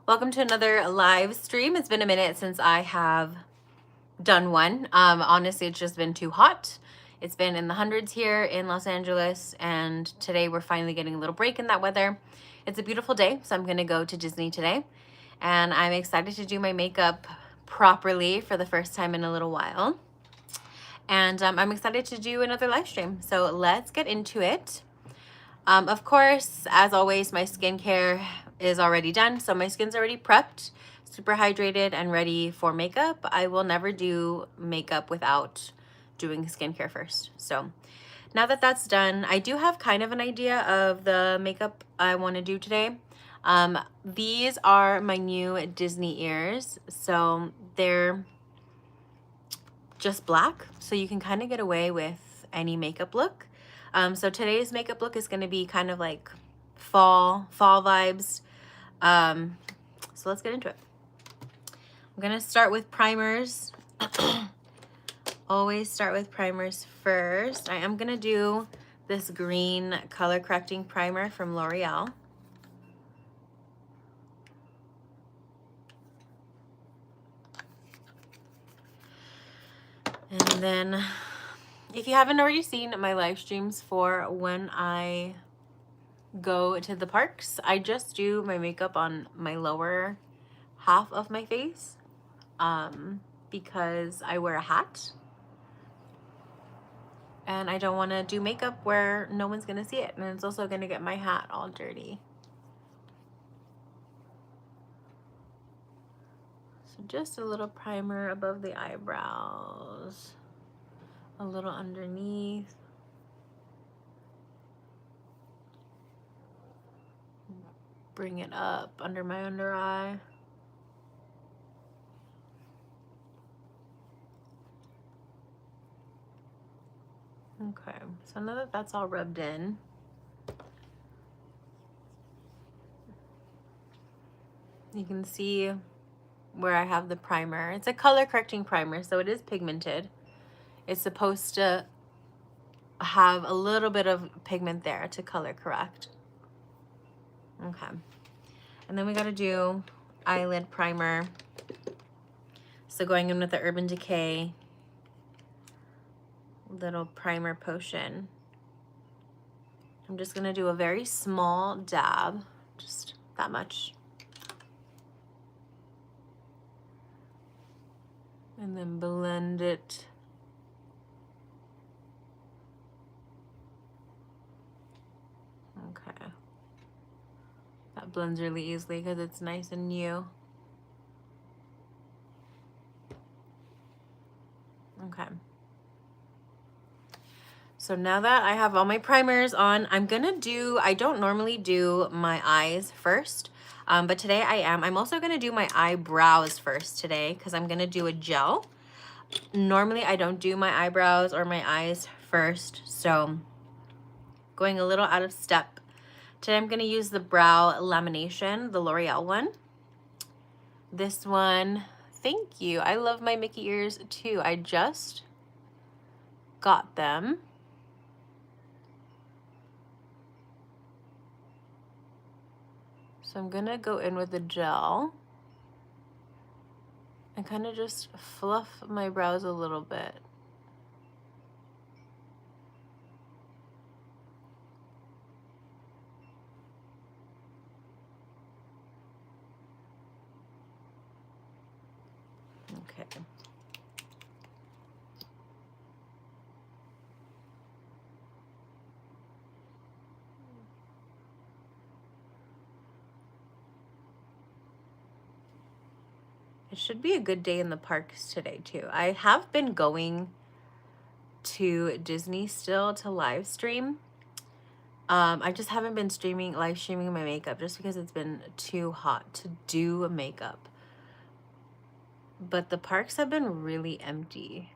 Welcome to another live stream. It's been a minute since I have done one. Honestly, it's just been too hot. It's been in the hundreds here in Los Angeles, and today we're finally getting a little break in that weather. It's a beautiful day, so I'm going to go to Disney today, and I'm excited to do my makeup properly for the first time in a little while. And I'm excited to do another live stream, so let's get into it. Of course, as always, my skincare is already done, so my skin's already prepped, super hydrated, and ready for makeup. I will never do makeup without doing skincare first. So now that that's done, I do have kind of an idea of the makeup I want to do today. These are my new Disney ears, so they're just black, so you can kind of get away with any makeup look. So today's makeup look is going to be kind of like fall vibes. So let's get into it. I'm going to start with primers. Always start with primers first. I am going to do this green color correcting primer from L'Oreal. And then if you haven't already seen my live streams for when I go to the parks, I just do my makeup on my lower half of my face because I wear a hat and I don't want to do makeup where no one's going to see it, and it's also going to get my hat all dirty. So just a little primer above the eyebrows, a little underneath. Bring it up under my under eye. Okay, so now that that's all rubbed in, you can see where I have the primer. It's a color correcting primer, so it is pigmented. It's supposed to have a little bit of pigment there to color correct. Okay, and then we got to do eyelid primer. So going in with the Urban Decay little primer potion. I'm just gonna do a very small dab, just that much. And then blend it. Okay. That blends really easily because it's nice and new. Okay. So now that I have all my primers on, I'm gonna do, I don't normally do my eyes first, but today I am. I'm also gonna do my eyebrows first today because I'm gonna do a gel. Normally I don't do my eyebrows or my eyes first, so going a little out of step. Today I'm gonna use the brow lamination, the L'Oreal one. This one, thank you. I love my Mickey ears too. I just got them. So I'm gonna go in with the gel and kind of just fluff my brows a little bit. Okay. It should be a good day in the parks today too. I have been going to Disney still to live stream. I just haven't been live streaming my makeup just because it's been too hot to do makeup. But the parks have been really empty.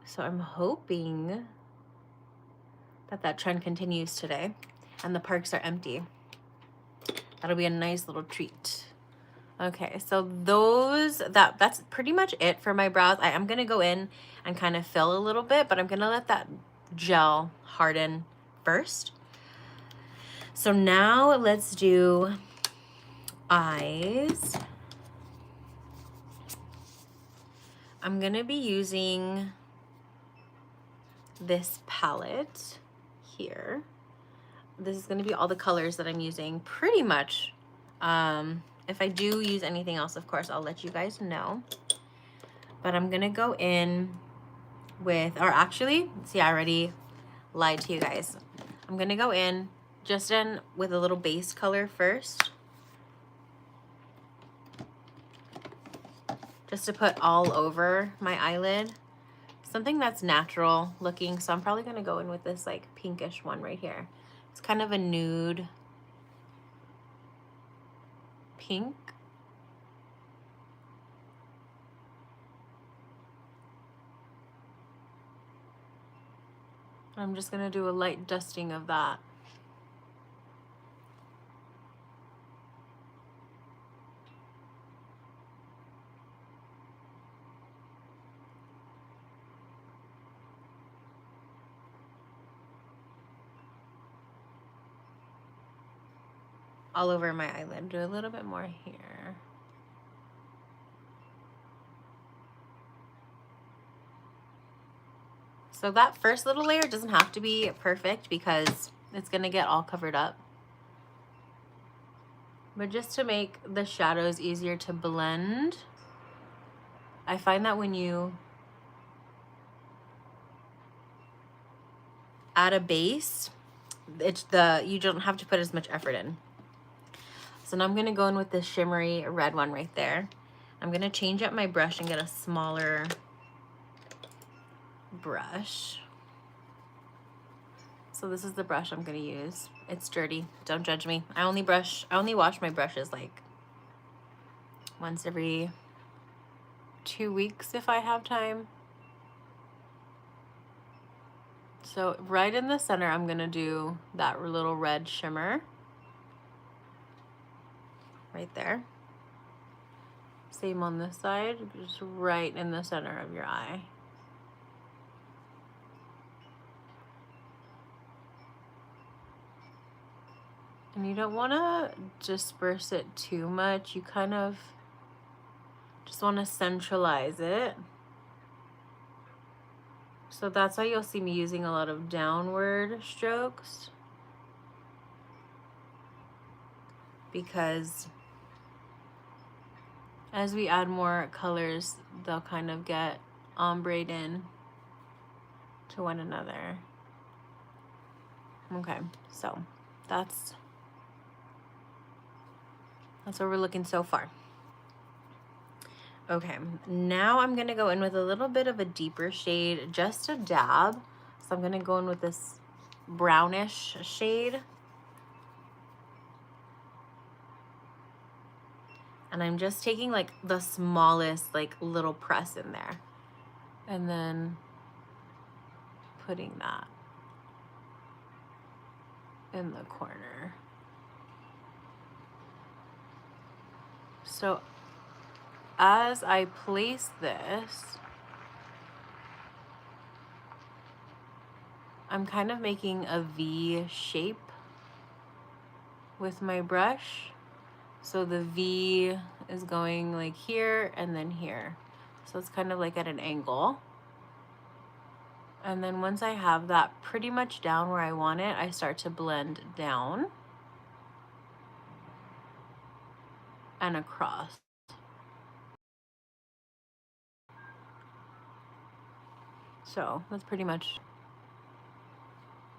So I'm hoping that that trend continues today and the parks are empty. That'll be a nice little treat. Okay, so that's pretty much it for my brows. I am gonna go in and kind of fill a little bit, but I'm gonna let that gel harden first. So now let's do eyes, I'm gonna be using this palette here. This is gonna be all the colors that I'm using pretty much. If I do use anything else, of course, I'll let you guys know. But I'm gonna go in with, or actually, see, I already lied to you guys. I'm gonna go in just in with a little base color first, just to put all over my eyelid. Something that's natural looking, so I'm probably gonna go in with this like pinkish one right here. It's kind of a nude pink. I'm just gonna do a light dusting of that. All over my eyelid. Do a little bit more here. So that first little layer doesn't have to be perfect because it's gonna get all covered up. But just to make the shadows easier to blend, I find that when you add a base, you don't have to put as much effort in. So now I'm gonna go in with this shimmery red one right there. I'm gonna change up my brush and get a smaller brush. So this is the brush I'm gonna use. It's dirty, don't judge me. I only wash my brushes like once every 2 weeks if I have time. So right in the center, I'm gonna do that little red shimmer. Right there. Same on this side, just right in the center of your eye. And you don't want to disperse it too much. You kind of just want to centralize it. So that's why you'll see me using a lot of downward strokes, because as we add more colors, they'll kind of get ombreed in to one another. Okay, so that's what we're looking so far. Okay, now I'm gonna go in with a little bit of a deeper shade, just a dab. So I'm gonna go in with this brownish shade. And I'm just taking like the smallest like little press in there. And then putting that in the corner. So as I place this, I'm kind of making a V shape with my brush. So the V is going like here and then here. So it's kind of like at an angle. And then once I have that pretty much down where I want it, I start to blend down and across. So that's pretty much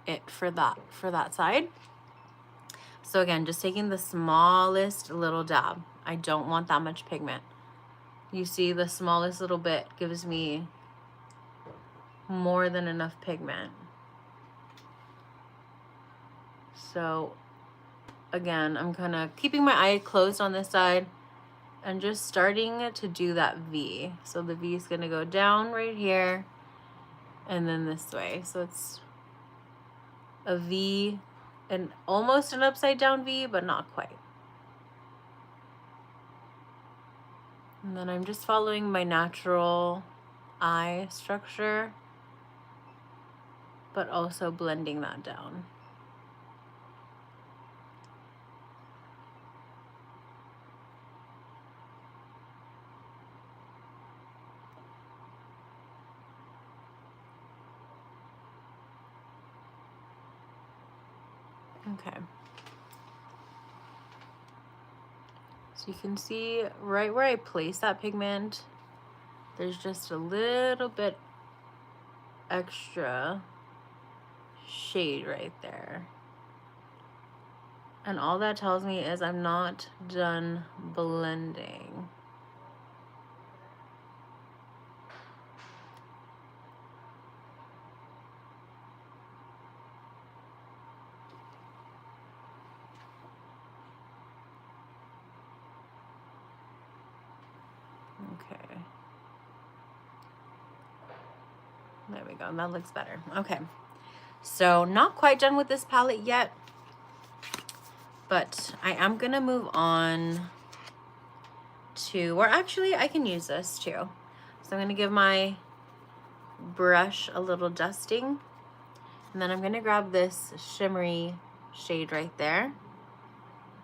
it for that side. So again, just taking the smallest little dab. I don't want that much pigment. You see, the smallest little bit gives me more than enough pigment. So again, I'm kind of keeping my eye closed on this side and just starting to do that V. So the V is going to go down right here and then this way. So it's a V and almost an upside down V, but not quite. And then I'm just following my natural eye structure, but also blending that down. Okay. So you can see right where I place that pigment, there's just a little bit extra shade right there. And all that tells me is I'm not done blending. Okay. There we go. That looks better. Okay. So not quite done with this palette yet, but I am going to move on to, or actually I can use this too. So I'm going to give my brush a little dusting, and then I'm going to grab this shimmery shade right there.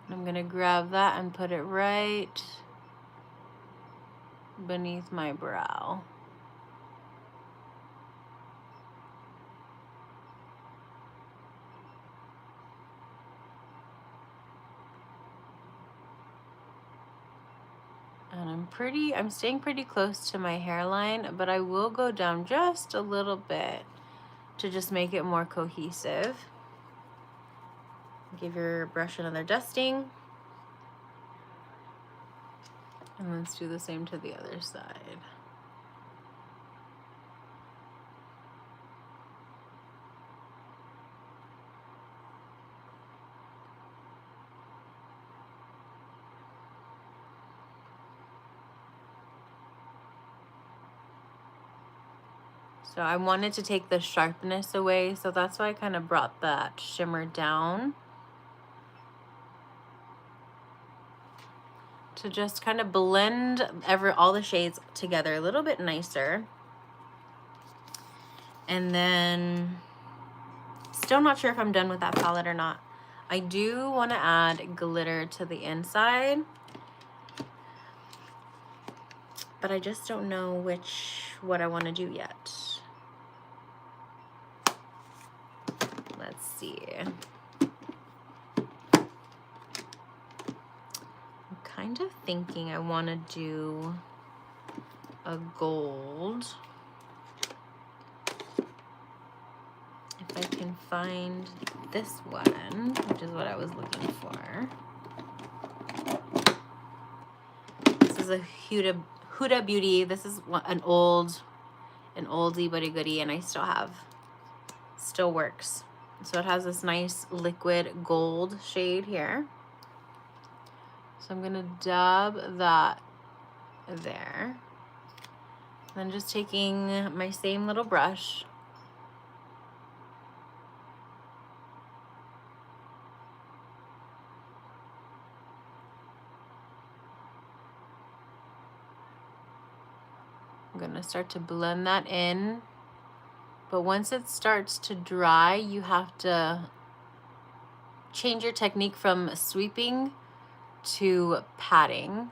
I'm going to grab that and put it right beneath my brow. And I'm staying pretty close to my hairline, but I will go down just a little bit to just make it more cohesive. Give your brush another dusting. And let's do the same to the other side. So I wanted to take the sharpness away, so that's why I kind of brought that shimmer down to just kind of blend all the shades together a little bit nicer. And then still not sure if I'm done with that palette or not. I do want to add glitter to the inside, but I just don't know what I want to do yet. Let's see. I'm kind of thinking I want to do a gold. If I can find this one, which is what I was looking for. This is a Huda Beauty. This is an oldie but a goodie, and I still works. So it has this nice liquid gold shade here. So I'm gonna dab that there. Then just taking my same little brush, I'm gonna start to blend that in. But once it starts to dry, you have to change your technique from sweeping to patting.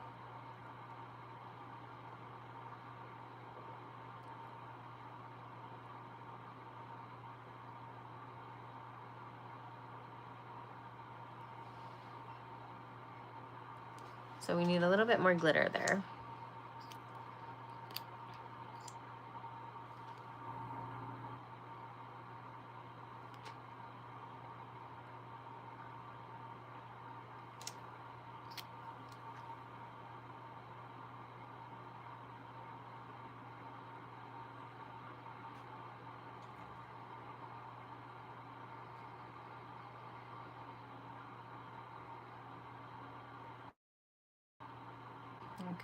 So we need a little bit more glitter there.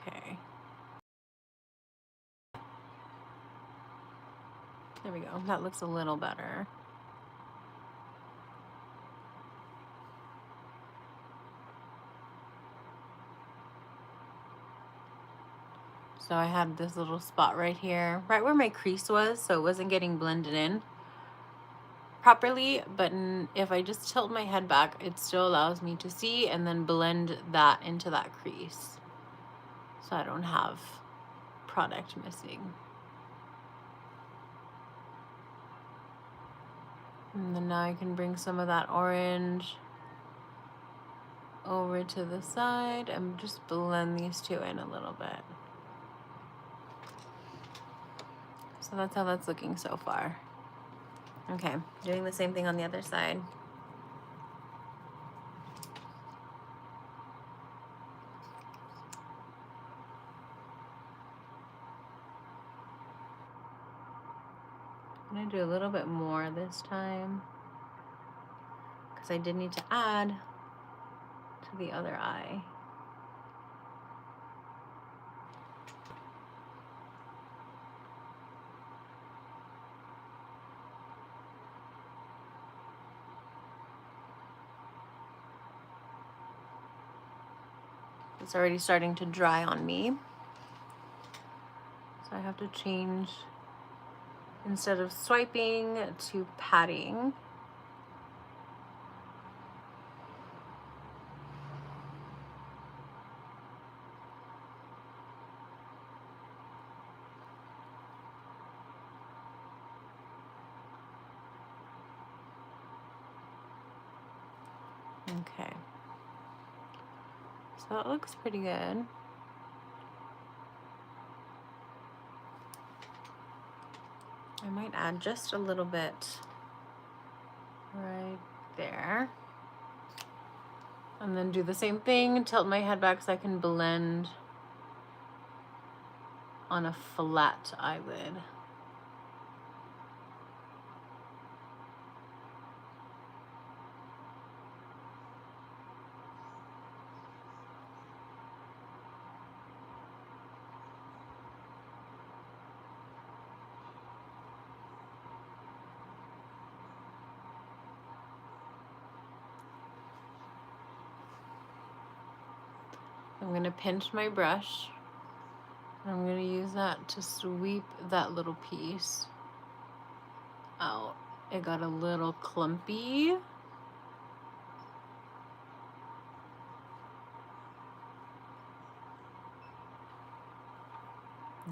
Okay. There we go. That looks a little better. So I had this little spot right here, right where my crease was, so it wasn't getting blended in properly, but if I just tilt my head back, it still allows me to see and then blend that into that crease, so I don't have product missing. And then now I can bring some of that orange over to the side and just blend these two in a little bit. So that's how that's looking so far. Okay, doing the same thing on the other side. I'm gonna do a little bit more this time because I did need to add to the other eye. It's already starting to dry on me. So I have to change, instead of swiping, to patting. Okay. So that looks pretty good. I might add just a little bit right there. And then do the same thing, tilt my head back so I can blend on a flat eyelid. I'm gonna pinch my brush. I'm gonna use that to sweep that little piece out. It got a little clumpy.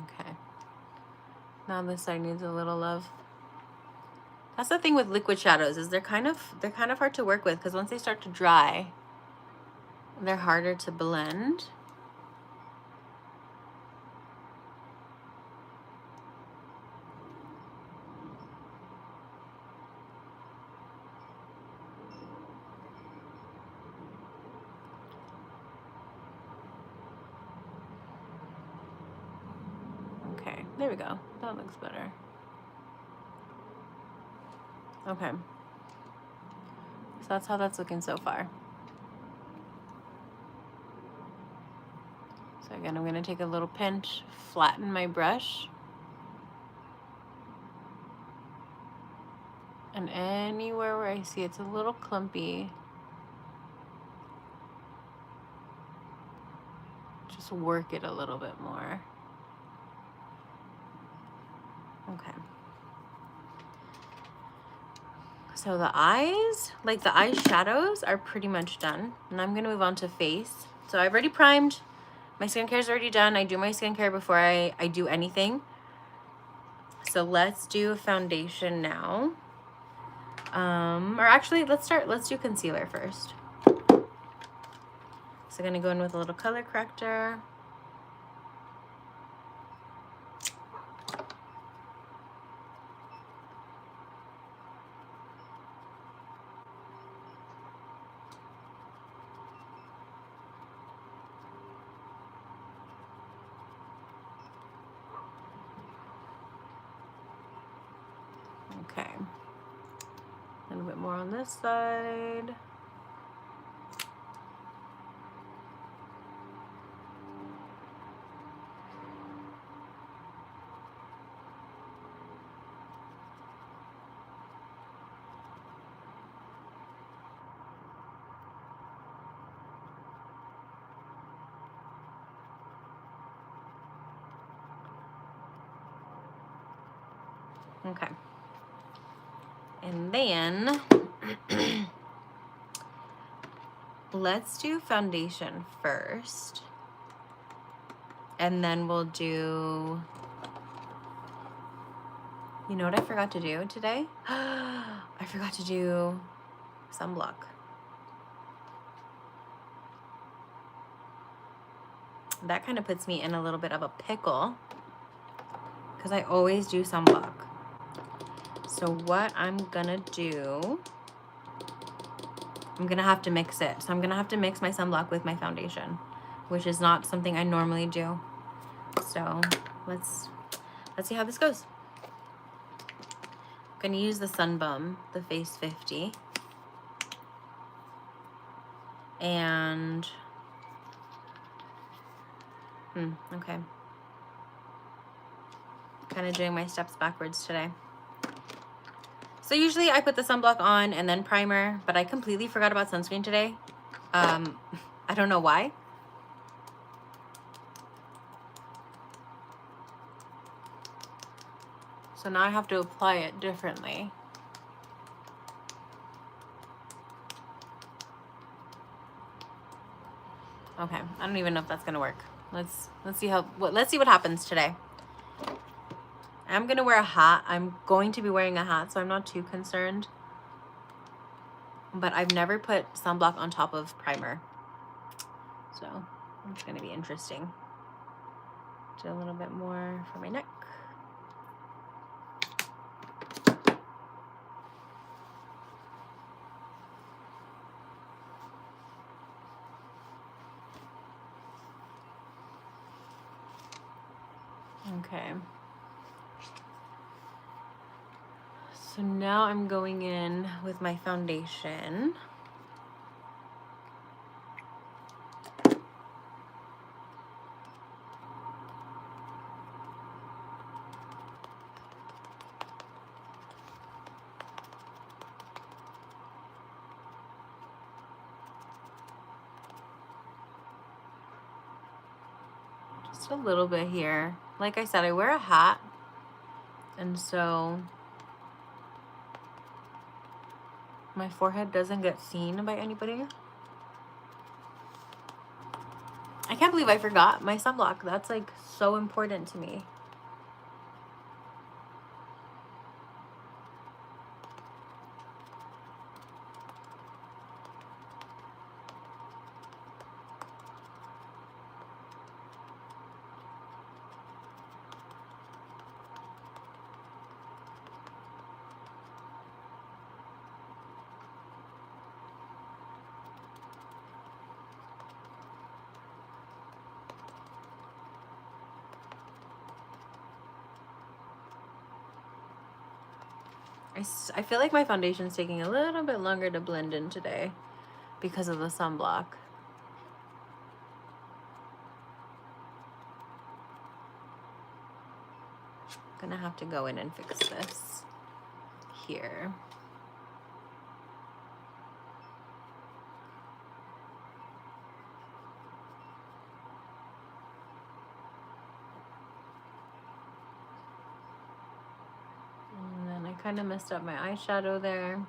Okay. Now this side needs a little love. That's the thing with liquid shadows, is they're kind of hard to work with because once they start to dry, they're harder to blend. Okay, there we go. That looks better. Okay. So that's how that's looking so far. So again, I'm gonna take a little pinch, flatten my brush, and anywhere where I see it's a little clumpy, just work it a little bit more. Okay. So the eyes, like the eyeshadows, are pretty much done. And I'm gonna move on to face. So I've already primed. My skincare is already done. I do my skincare before I do anything. So let's do foundation now. Or actually, let's do concealer first. So I'm gonna go in with a little color corrector. Okay. A little bit more on this side. Okay. And then let's do foundation first. And then we'll do You know what I forgot to do today? I forgot to do sunblock. That kind of puts me in a little bit of a pickle because I always do sunblock. So what I'm gonna do, I'm gonna have to mix it. So I'm gonna have to mix my sunblock with my foundation, which is not something I normally do. So let's see how this goes. I'm gonna use the Sun Bum, the Face 50. And okay. Kind of doing my steps backwards today. So usually I put the sunblock on and then primer, but I completely forgot about sunscreen today. I don't know why. So now I have to apply it differently. Okay, I don't even know if that's gonna work. Let's see what happens today. I'm gonna wear a hat. I'm going to be wearing a hat, so I'm not too concerned. But I've never put sunblock on top of primer, so it's gonna be interesting. Do a little bit more for my neck. Okay. So now I'm going in with my foundation. Just a little bit here. Like I said, I wear a hat, and so my forehead doesn't get seen by anybody. I can't believe I forgot my sunblock. That's like so important to me. I feel like my foundation's taking a little bit longer to blend in today because of the sunblock. Gonna have to go in and fix this here. And then I kind of messed up my eyeshadow there.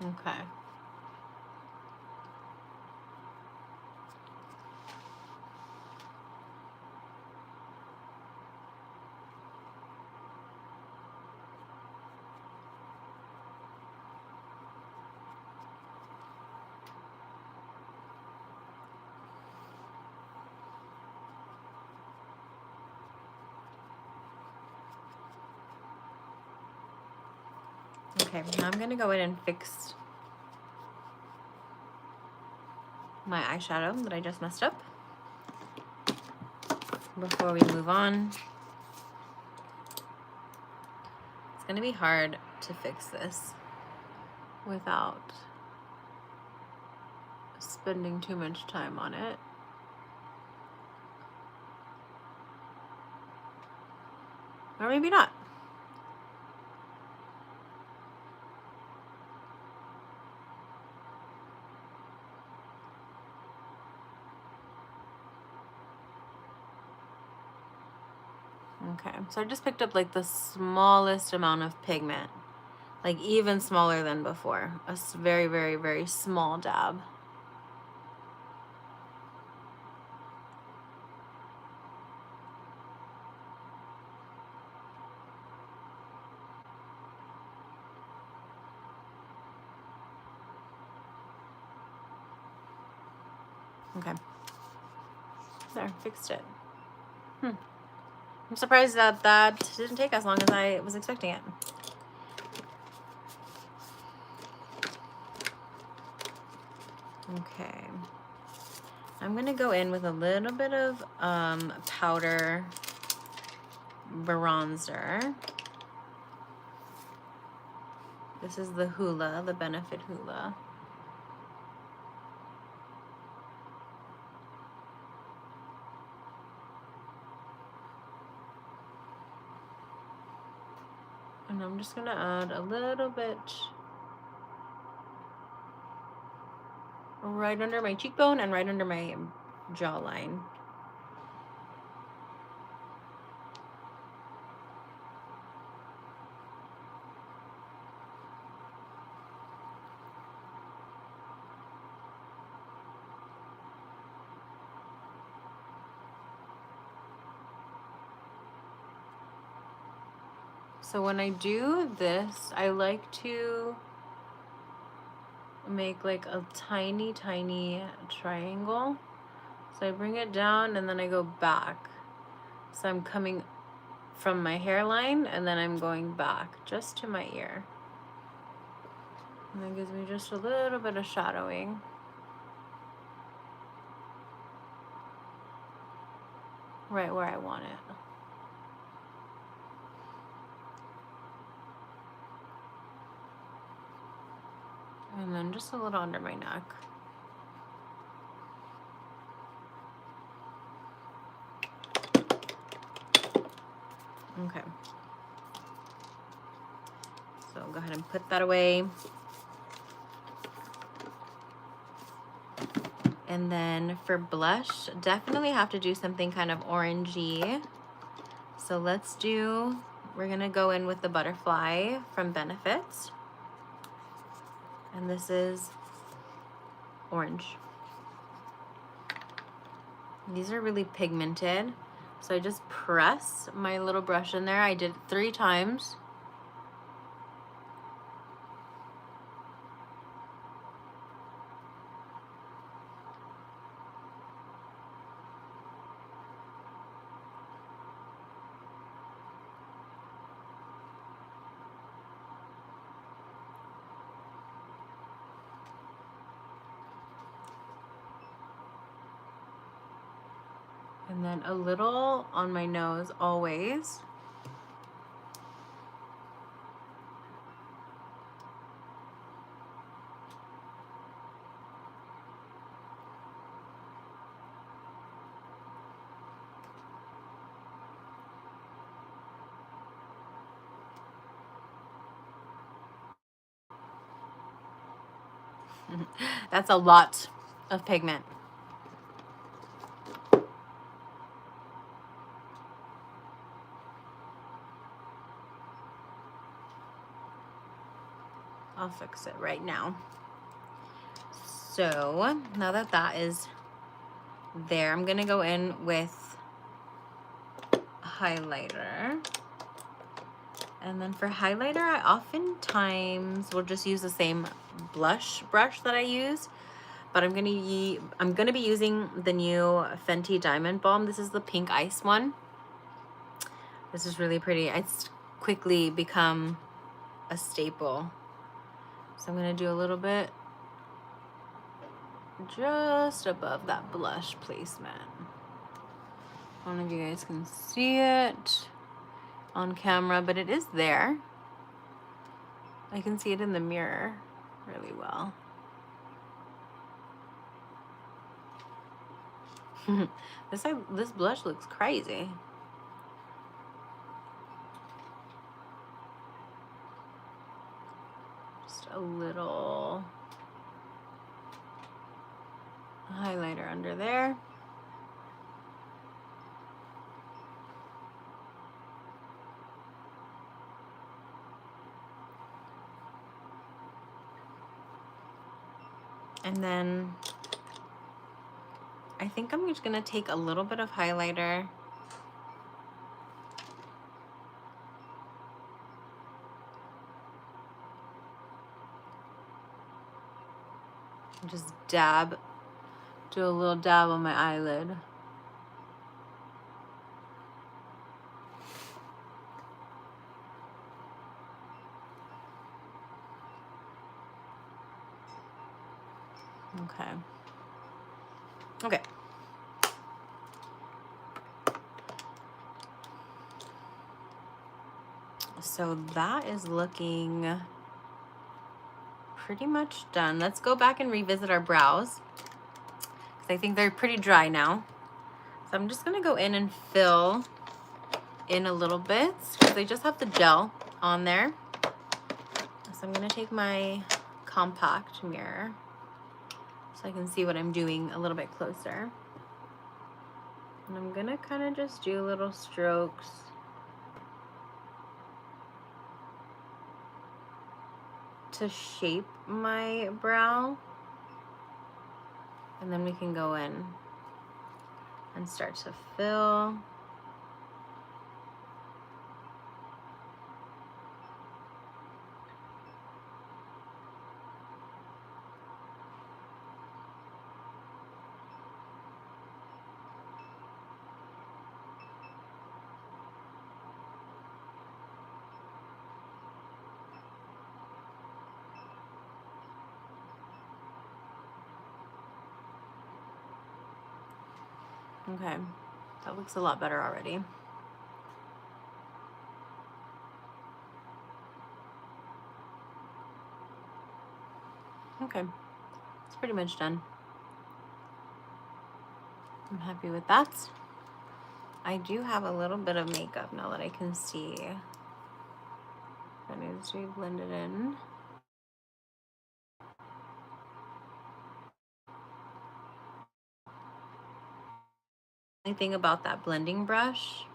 Okay. Okay, now I'm gonna go in and fix my eyeshadow that I just messed up before we move on. It's gonna be hard to fix this without spending too much time on it. Or maybe not. Okay, so I just picked up like the smallest amount of pigment, like even smaller than before. A very, very, very small dab. Okay. There, fixed it. I'm surprised that that didn't take as long as I was expecting it. Okay. I'm gonna go in with a little bit of powder bronzer. This is the Hoola, the Benefit Hoola. And I'm just gonna add a little bit right under my cheekbone and right under my jawline. So when I do this, I like to make like a tiny, tiny triangle. So I bring it down and then I go back. So I'm coming from my hairline and then I'm going back just to my ear. And that gives me just a little bit of shadowing. Right where I want it. And then just a little under my neck. Okay. So go ahead and put that away. And then for blush, definitely have to do something kind of orangey. So we're gonna go in with the Butterfly from Benefit. And this is orange. These are really pigmented. So I just press my little brush in there. I did it 3 times. And then a little on my nose always. That's a lot of pigment. I'll fix it right now. So now that that is there, I'm gonna go in with highlighter. And then for highlighter, I oftentimes will just use the same blush brush that I use, but I'm gonna be using the new Fenty Diamond Balm. This is the pink ice one. This is really pretty. It's quickly become a staple. So I'm gonna do a little bit just above that blush placement. I don't know if you guys can see it on camera, but it is there. I can see it in the mirror really well. This blush looks crazy. Just a little highlighter under there. And then I think I'm just gonna take a little bit of highlighter and just dab, do a little dab on my eyelid. Okay. Okay. So that is looking pretty much done. Let's go back and revisit our brows, because I think they're pretty dry now. So I'm just gonna go in and fill in a little bit, because they just have the gel on there. So I'm gonna take my compact mirror so I can see what I'm doing a little bit closer. And I'm gonna kind of just do little strokes. To shape my brow. And then we can go in and start to fill. Okay, that looks a lot better already. Okay, it's pretty much done. I'm happy with that. I do have a little bit of makeup now that I can see. That needs to be blended in. The thing about that blending brush,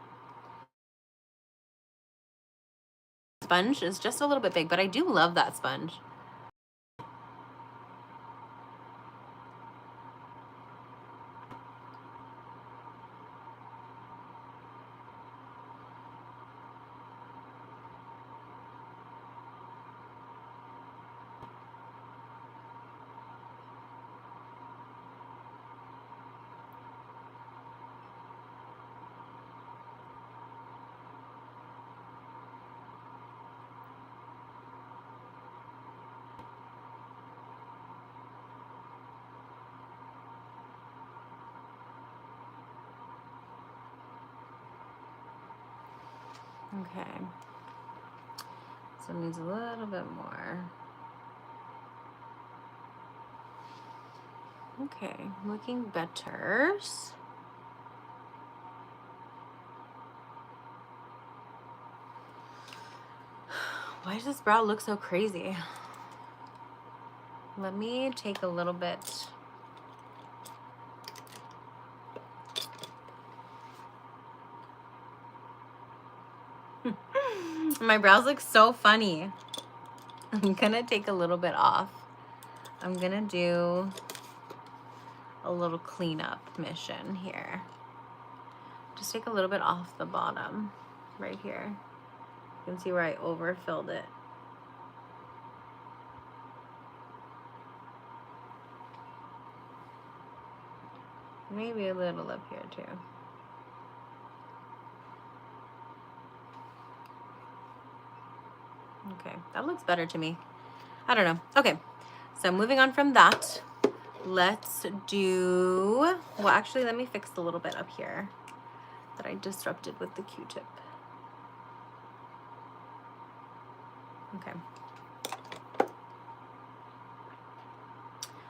sponge is just a little bit big, but I do love that sponge. Okay, so it needs a little bit more. Okay, looking better. Why does this brow look so crazy? Let me take a little bit. My brows look so funny. I'm gonna take a little bit off. I'm gonna do a little cleanup mission here. Just take a little bit off the bottom right here. You can see where I overfilled it. Maybe a little up here too. Okay, that looks better to me. I don't know. Okay, so moving on from that, let's do, well, actually, let me fix the little bit up here that I disrupted with the Q-tip. Okay.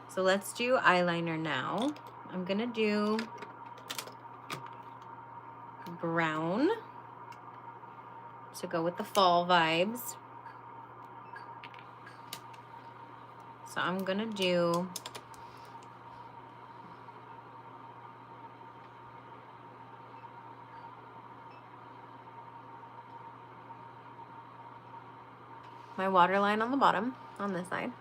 So let's do eyeliner now. I'm gonna do brown to go with the fall vibes. So I'm gonna do my waterline on the bottom on this side.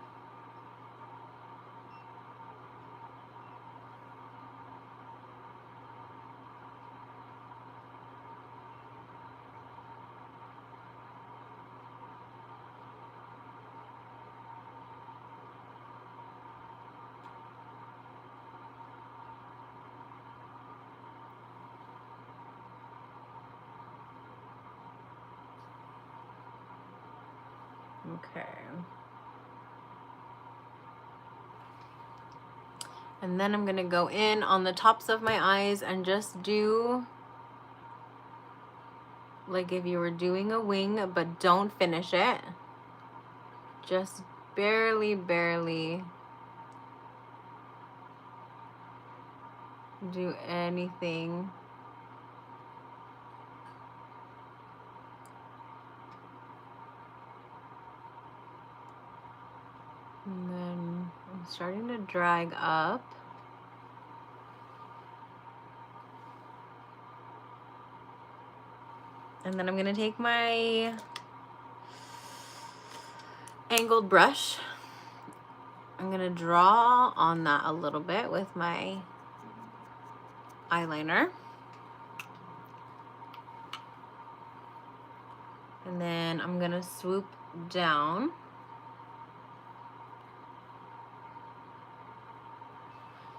Okay. And then I'm gonna go in on the tops of my eyes and just do like if you were doing a wing, but don't finish it. Just barely do anything. And then I'm starting to drag up. And then I'm gonna take my angled brush. I'm gonna draw on that a little bit with my eyeliner. And then I'm gonna swoop down.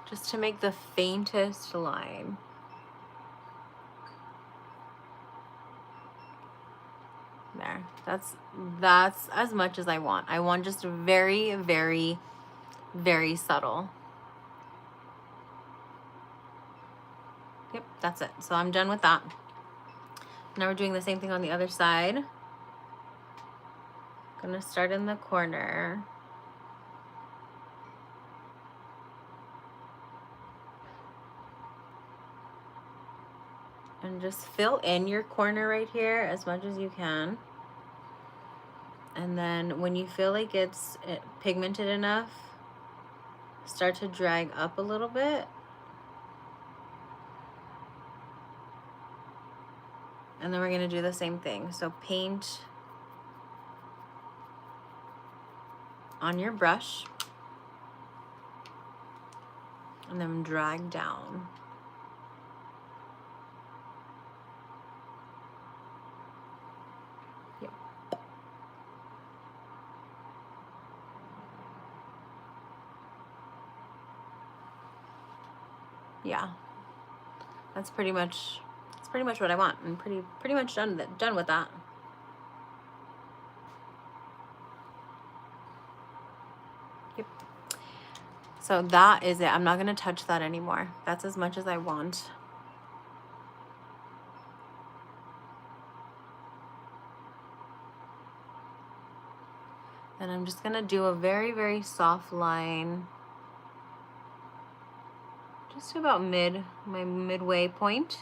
Just to make the faintest line. There, that's as much as I want. I want just very subtle. Yep, that's it. So I'm done with that. Now we're doing the same thing on the other side. Gonna start in the corner. And just fill in your corner right here as much as you can. And then when you feel like it's pigmented enough, start to drag up a little bit. And then we're gonna do the same thing. So paint on your brush and then drag down. Yep. Yeah, that's pretty much what I want. I'm pretty much done with that. Yep. So that is it. I'm not gonna touch that anymore. That's as much as I want. And I'm just gonna do a very soft line. Just about my midway point.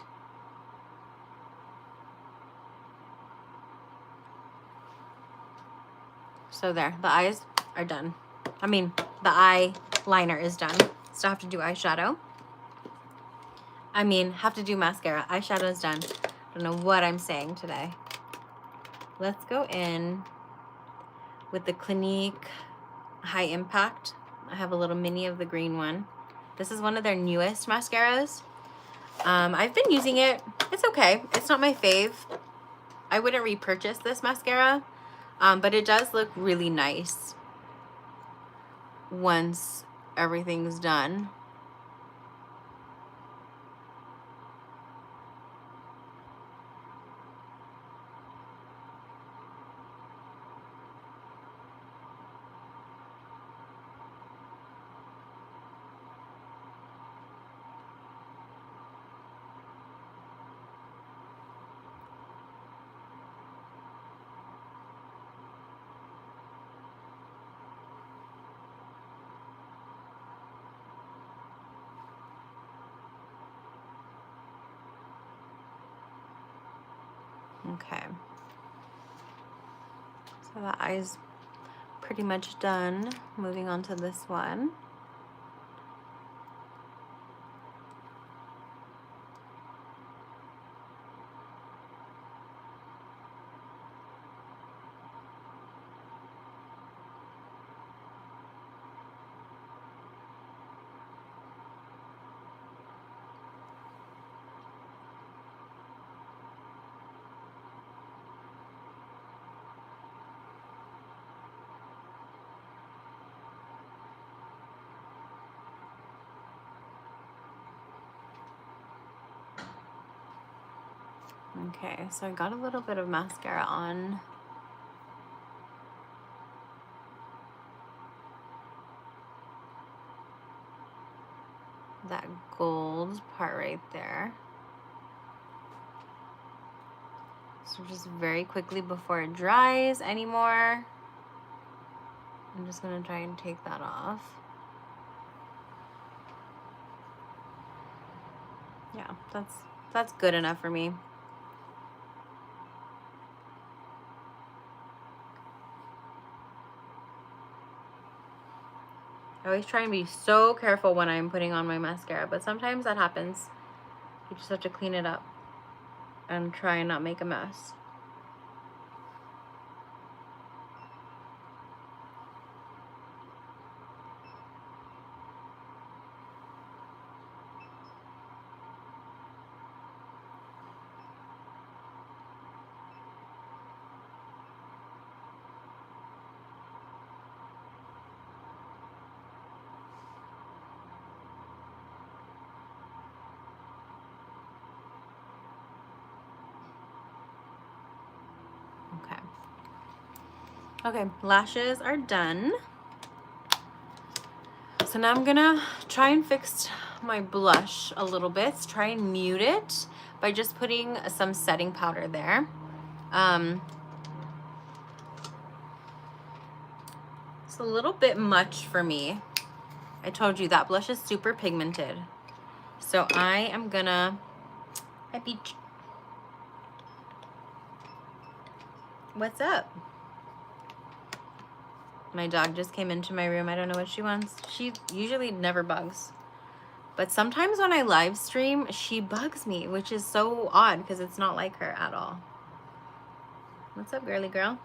So there, the eyes are done. I mean, the eyeliner is done. Still have to do eyeshadow. I mean, have to do mascara. Eyeshadow is done. I don't know what I'm saying today. Let's go in with the Clinique High Impact. I have a little mini of the green one. This is one of their newest mascaras. I've been using it. It's okay. It's not my fave. I wouldn't repurchase this mascara, but it does look really nice once everything's done. Okay. So the eye's pretty much done. Moving on to this one. Okay, so I got a little bit of mascara on that gold part right there. So just very quickly before it dries anymore, I'm just gonna try and take that off. Yeah, that's good enough for me. I always try and be so careful when I'm putting on my mascara, but sometimes that happens. You just have to clean it up and try and not make a mess. Okay. Okay, lashes are done. So now I'm gonna try and fix my blush a little bit, try and mute it by just putting some setting powder there. It's a little bit much for me. I told you that blush is super pigmented. So I am gonna, hi Peach. What's up? My dog just came into my room. I don't know what she wants. She usually never bugs. But sometimes when I live stream, she bugs me, which is so odd because it's not like her at all. What's up, girly girl?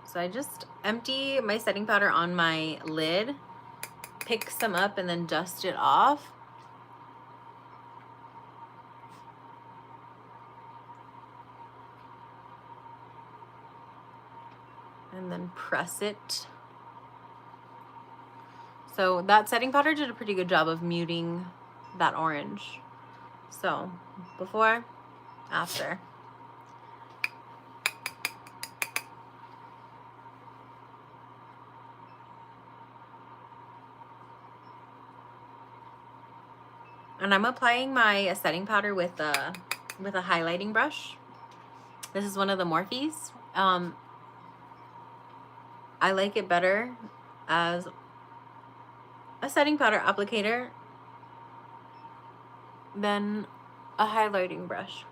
So I just empty my setting powder on my lid, pick some up, and then dust it off. And then press it. So that setting powder did a pretty good job of muting that orange. So before, after. And I'm applying my setting powder with a highlighting brush. This is one of the Morphes. I like it better as a setting powder applicator than a highlighting brush.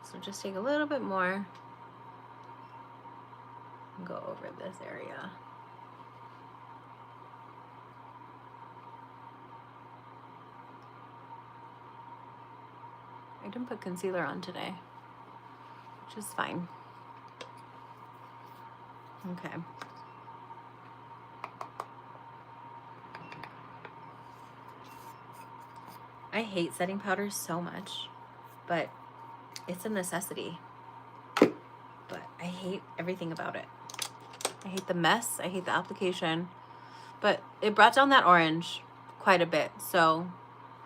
So just take a little bit more and go over this area. I didn't put concealer on today, which is fine. Okay. I hate setting powder so much, but it's a necessity. But I hate everything about it. I hate the mess, I hate the application, but it brought down that orange quite a bit, so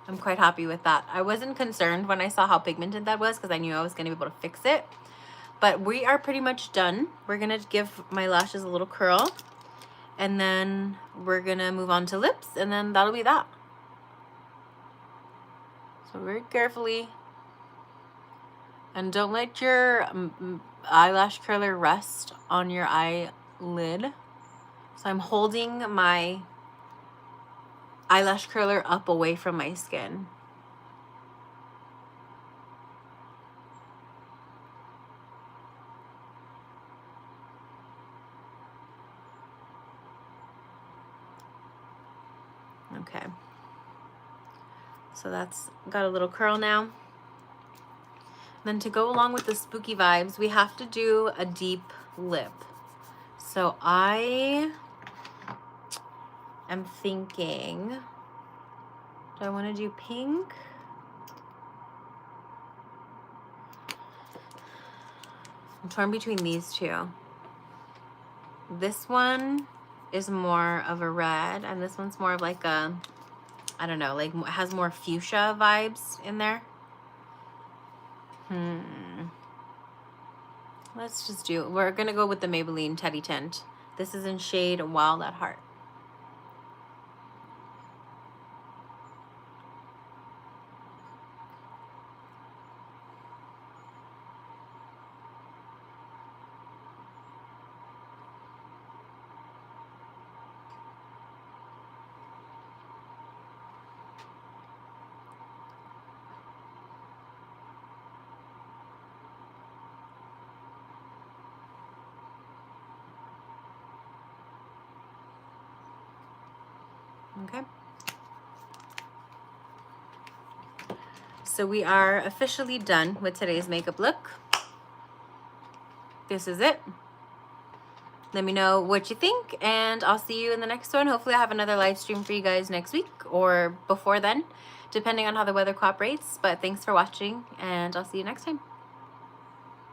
I'm quite happy with that. I wasn't concerned when I saw how pigmented that was because I knew I was gonna be able to fix it. But we are pretty much done. We're gonna give my lashes a little curl, and then we're gonna move on to lips, and then that'll be that. So very carefully, and don't let your eyelash curler rest on your eyelid. So I'm holding my eyelash curler up away from my skin. Okay. So that's got a little curl now. Then to go along with the spooky vibes, we have to do a deep lip. So I am thinking, do I want to do pink? I'm torn between these two. This one is more of a red, and this one's more of like a I don't know, like has more fuchsia vibes in there. Let's just do, we're gonna go with the Maybelline Teddy Tint. This is in shade Wild at Heart. Okay. So we are officially done with today's makeup look. This is it. Let me know what you think, and I'll see you in the next one. Hopefully I have another live stream for you guys next week or before then, depending on how the weather cooperates. But thanks for watching, and I'll see you next time.